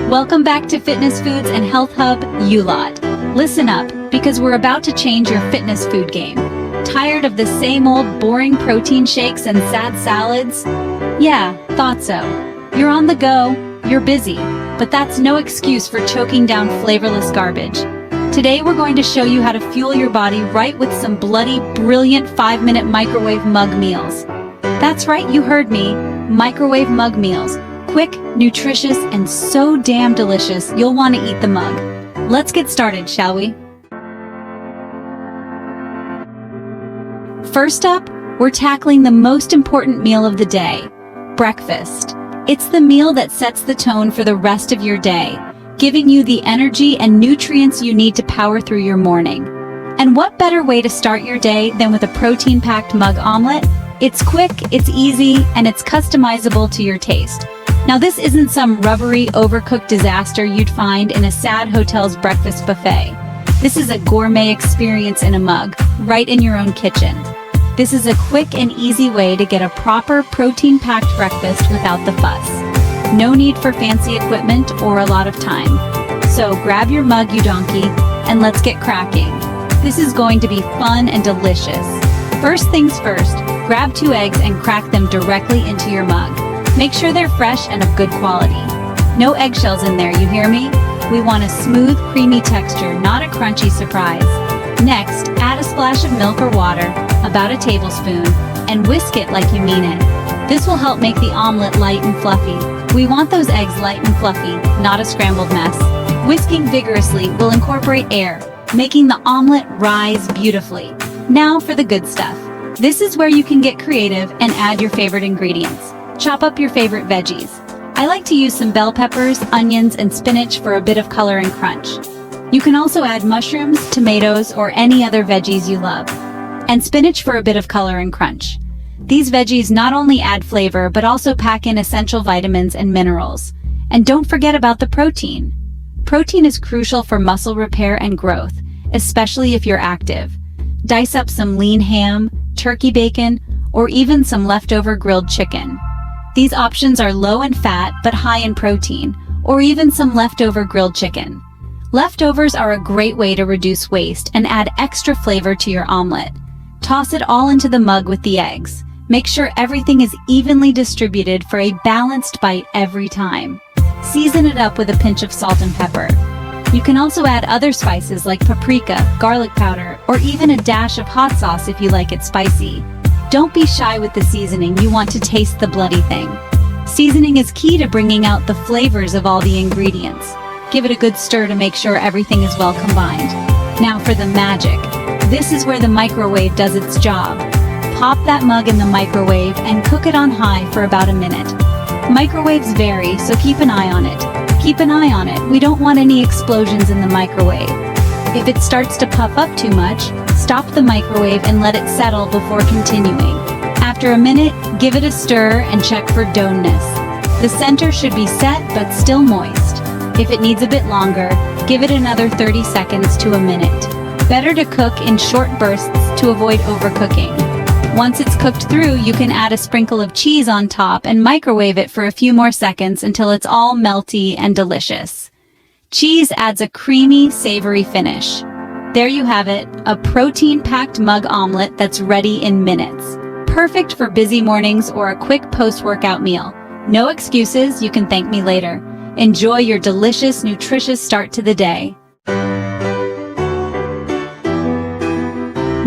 Welcome back to Fitness Foods and Health Hub, you lot. Listen up, because we're about to change your fitness food game. Tired of the same old boring protein shakes and sad salads? Yeah, thought so. You're on the go, you're busy, but that's no excuse for choking down flavorless garbage. Today we're going to show you how to fuel your body right with some bloody, brilliant 5-minute microwave mug meals. That's right, you heard me, microwave mug meals. Quick, nutritious, and so damn delicious, you'll want to eat the mug. Let's get started, shall we? First up, we're tackling the most important meal of the day, breakfast. It's the meal that sets the tone for the rest of your day, giving you the energy and nutrients you need to power through your morning. And what better way to start your day than with a protein-packed mug omelet? It's quick, it's easy, and it's customizable to your taste. Now this isn't some rubbery, overcooked disaster you'd find in a sad hotel's breakfast buffet. This is a gourmet experience in a mug, right in your own kitchen. This is a quick and easy way to get a proper protein-packed breakfast without the fuss. No need for fancy equipment or a lot of time. So grab your mug, you donkey, and let's get cracking. This is going to be fun and delicious. First things first, grab 2 eggs and crack them directly into your mug. Make sure they're fresh and of good quality. No eggshells in there, you hear me? We want a smooth, creamy texture, not a crunchy surprise. Next, add a splash of milk or water, about a tablespoon, and whisk it like you mean it. This will help make the omelet light and fluffy. We want those eggs light and fluffy, not a scrambled mess. Whisking vigorously will incorporate air, making the omelet rise beautifully. Now for the good stuff. This is where you can get creative and add your favorite ingredients. Chop up your favorite veggies. I like to use some bell peppers, onions, and spinach for a bit of color and crunch. You can also add mushrooms, tomatoes, or any other veggies you love. And spinach for a bit of color and crunch. These veggies not only add flavor, but also pack in essential vitamins and minerals. And don't forget about the protein. Protein is crucial for muscle repair and growth, especially if you're active. Dice up some lean ham, turkey bacon, or even some leftover grilled chicken. These options are low in fat but high in protein, or even some leftover grilled chicken. Leftovers are a great way to reduce waste and add extra flavor to your omelet. Toss it all into the mug with the eggs. Make sure everything is evenly distributed for a balanced bite every time. Season it up with a pinch of salt and pepper. You can also add other spices like paprika, garlic powder, or even a dash of hot sauce if you like it spicy. Don't be shy with the seasoning, you want to taste the bloody thing. Seasoning is key to bringing out the flavors of all the ingredients. Give it a good stir to make sure everything is well combined. Now for the magic. This is where the microwave does its job. Pop that mug in the microwave and cook it on high for about a minute. Microwaves vary, so keep an eye on it. Keep an eye on it, we don't want any explosions in the microwave. If it starts to puff up too much, stop the microwave and let it settle before continuing. After a minute, give it a stir and check for doneness. The center should be set but still moist. If it needs a bit longer, give it another 30 seconds to a minute. Better to cook in short bursts to avoid overcooking. Once it's cooked through, you can add a sprinkle of cheese on top and microwave it for a few more seconds until it's all melty and delicious. Cheese adds a creamy, savory finish. There you have it, a protein-packed mug omelet that's ready in minutes. Perfect for busy mornings or a quick post-workout meal. No excuses, you can thank me later. Enjoy your delicious, nutritious start to the day.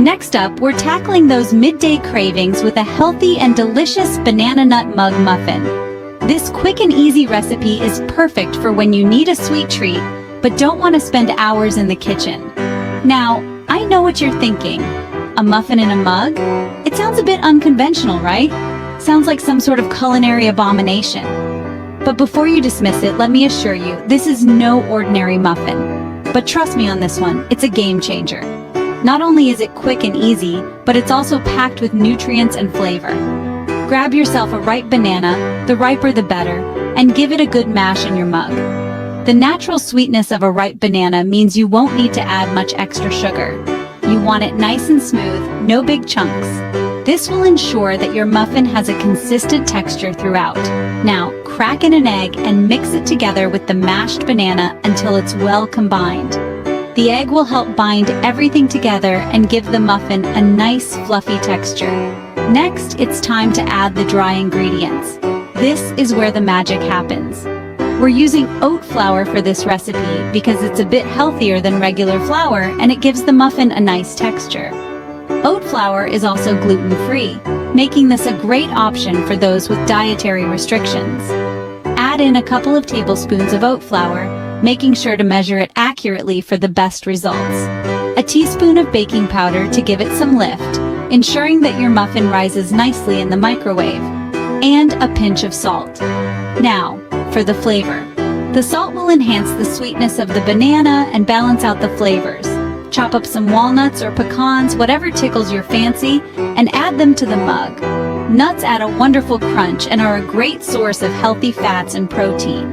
Next up, we're tackling those midday cravings with a healthy and delicious banana nut mug muffin. This quick and easy recipe is perfect for when you need a sweet treat, but don't want to spend hours in the kitchen. Now, I know what you're thinking. A muffin in a mug? It sounds a bit unconventional, right? Sounds like some sort of culinary abomination. But before you dismiss it, let me assure you, this is no ordinary muffin. But trust me on this one, it's a game changer. Not only is it quick and easy, but it's also packed with nutrients and flavor. Grab yourself a ripe banana, the riper the better, and give it a good mash in your mug. The natural sweetness of a ripe banana means you won't need to add much extra sugar. You want it nice and smooth, no big chunks. This will ensure that your muffin has a consistent texture throughout. Now, crack in an egg and mix it together with the mashed banana until it's well combined. The egg will help bind everything together and give the muffin a nice fluffy texture. Next, it's time to add the dry ingredients. This is where the magic happens. We're using oat flour for this recipe because it's a bit healthier than regular flour and it gives the muffin a nice texture. Oat flour is also gluten-free, making this a great option for those with dietary restrictions. Add in a couple of tablespoons of oat flour, making sure to measure it accurately for the best results. A teaspoon of baking powder to give it some lift, ensuring that your muffin rises nicely in the microwave, and a pinch of salt. Now, for the flavor. The salt will enhance the sweetness of the banana and balance out the flavors. Chop up some walnuts or pecans, whatever tickles your fancy, and add them to the mug. Nuts add a wonderful crunch and are a great source of healthy fats and protein.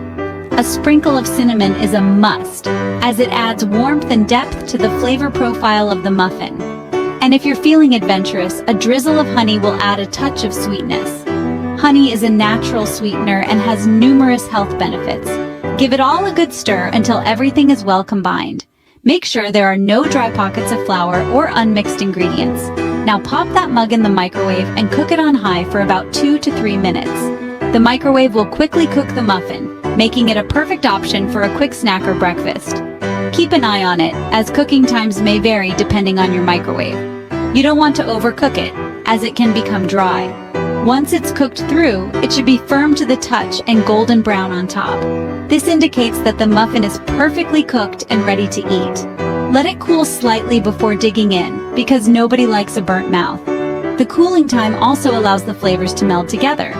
A sprinkle of cinnamon is a must, as it adds warmth and depth to the flavor profile of the muffin. And if you're feeling adventurous, a drizzle of honey will add a touch of sweetness. Honey is a natural sweetener and has numerous health benefits. Give it all a good stir until everything is well combined. Make sure there are no dry pockets of flour or unmixed ingredients. Now pop that mug in the microwave and cook it on high for about 2 to 3 minutes. The microwave will quickly cook the muffin, making it a perfect option for a quick snack or breakfast. Keep an eye on it, as cooking times may vary depending on your microwave. You don't want to overcook it, as it can become dry. Once it's cooked through, it should be firm to the touch and golden brown on top. This indicates that the muffin is perfectly cooked and ready to eat. Let it cool slightly before digging in, because nobody likes a burnt mouth. The cooling time also allows the flavors to meld together.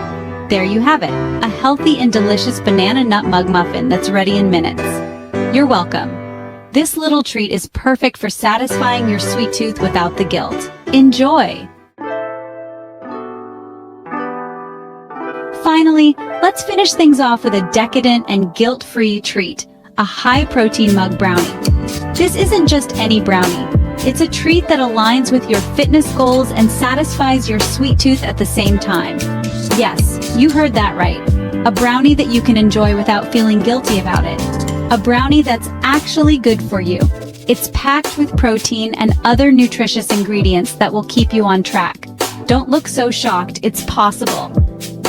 There you have it, a healthy and delicious banana nut mug muffin that's ready in minutes. You're welcome. This little treat is perfect for satisfying your sweet tooth without the guilt. Enjoy! Finally, let's finish things off with a decadent and guilt-free treat, a high-protein mug brownie. This isn't just any brownie. It's a treat that aligns with your fitness goals and satisfies your sweet tooth at the same time. Yes, you heard that right. A brownie that you can enjoy without feeling guilty about it. A brownie that's actually good for you. It's packed with protein and other nutritious ingredients that will keep you on track. Don't look so shocked, it's possible.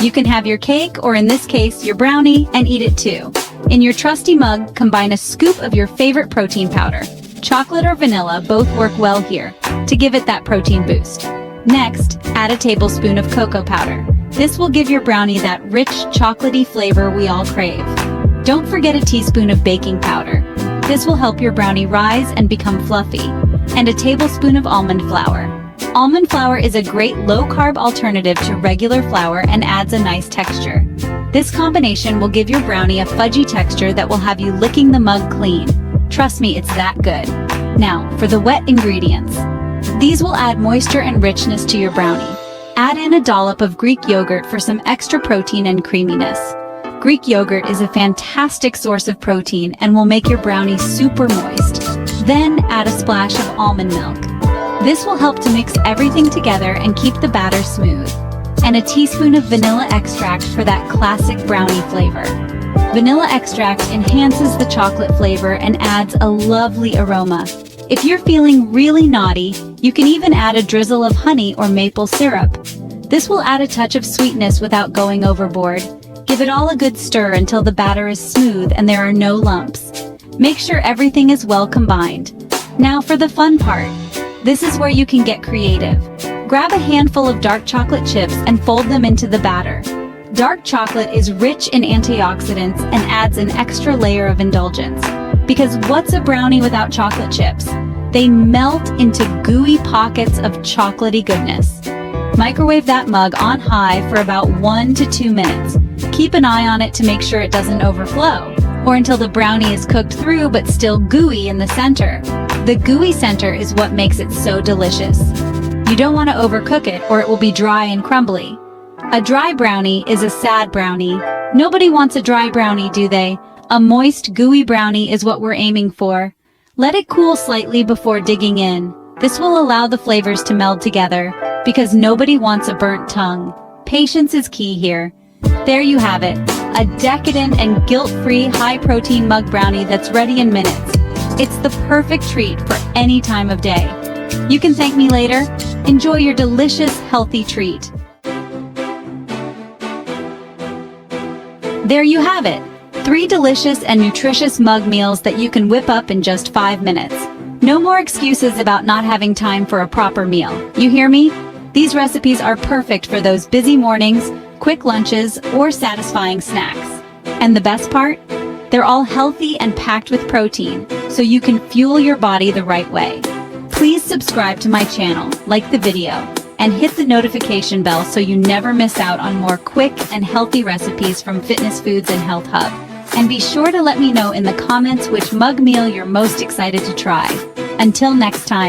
You can have your cake, or in this case, your brownie, and eat it too. In your trusty mug, combine a scoop of your favorite protein powder. Chocolate or vanilla both work well here, to give it that protein boost. Next, add a tablespoon of cocoa powder. This will give your brownie that rich, chocolatey flavor we all crave. Don't forget a teaspoon of baking powder. This will help your brownie rise and become fluffy. And a tablespoon of almond flour. Almond flour is a great low-carb alternative to regular flour and adds a nice texture. This combination will give your brownie a fudgy texture that will have you licking the mug clean. Trust me, it's that good. Now, for the wet ingredients. These will add moisture and richness to your brownie. Add in a dollop of Greek yogurt for some extra protein and creaminess. Greek yogurt is a fantastic source of protein and will make your brownie super moist. Then add a splash of almond milk. This will help to mix everything together and keep the batter smooth. And a teaspoon of vanilla extract for that classic brownie flavor. Vanilla extract enhances the chocolate flavor and adds a lovely aroma. If you're feeling really naughty, you can even add a drizzle of honey or maple syrup. This will add a touch of sweetness without going overboard. Give it all a good stir until the batter is smooth and there are no lumps. Make sure everything is well combined. Now for the fun part. This is where you can get creative. Grab a handful of dark chocolate chips and fold them into the batter. Dark chocolate is rich in antioxidants and adds an extra layer of indulgence. Because what's a brownie without chocolate chips? They melt into gooey pockets of chocolatey goodness. Microwave that mug on high for about 1 to 2 minutes. Keep an eye on it to make sure it doesn't overflow, or until the brownie is cooked through but still gooey in the center. The gooey center is what makes it so delicious. You don't want to overcook it or it will be dry and crumbly. A dry brownie is a sad brownie. Nobody wants a dry brownie, do they? A moist, gooey brownie is what we're aiming for. Let it cool slightly before digging in. This will allow the flavors to meld together. because nobody wants a burnt tongue. Patience is key here. There you have it, a decadent and guilt-free high-protein mug brownie that's ready in minutes. It's the perfect treat for any time of day. You can thank me later. Enjoy your delicious, healthy treat. There you have it, 3 delicious and nutritious mug meals that you can whip up in just 5 minutes. No more excuses about not having time for a proper meal. You hear me? These recipes are perfect for those busy mornings, quick lunches, or satisfying snacks. And the best part? They're all healthy and packed with protein, so you can fuel your body the right way. Please subscribe to my channel, like the video, and hit the notification bell so you never miss out on more quick and healthy recipes from Fitness Foods and Health Hub. And be sure to let me know in the comments which mug meal you're most excited to try. Until next time.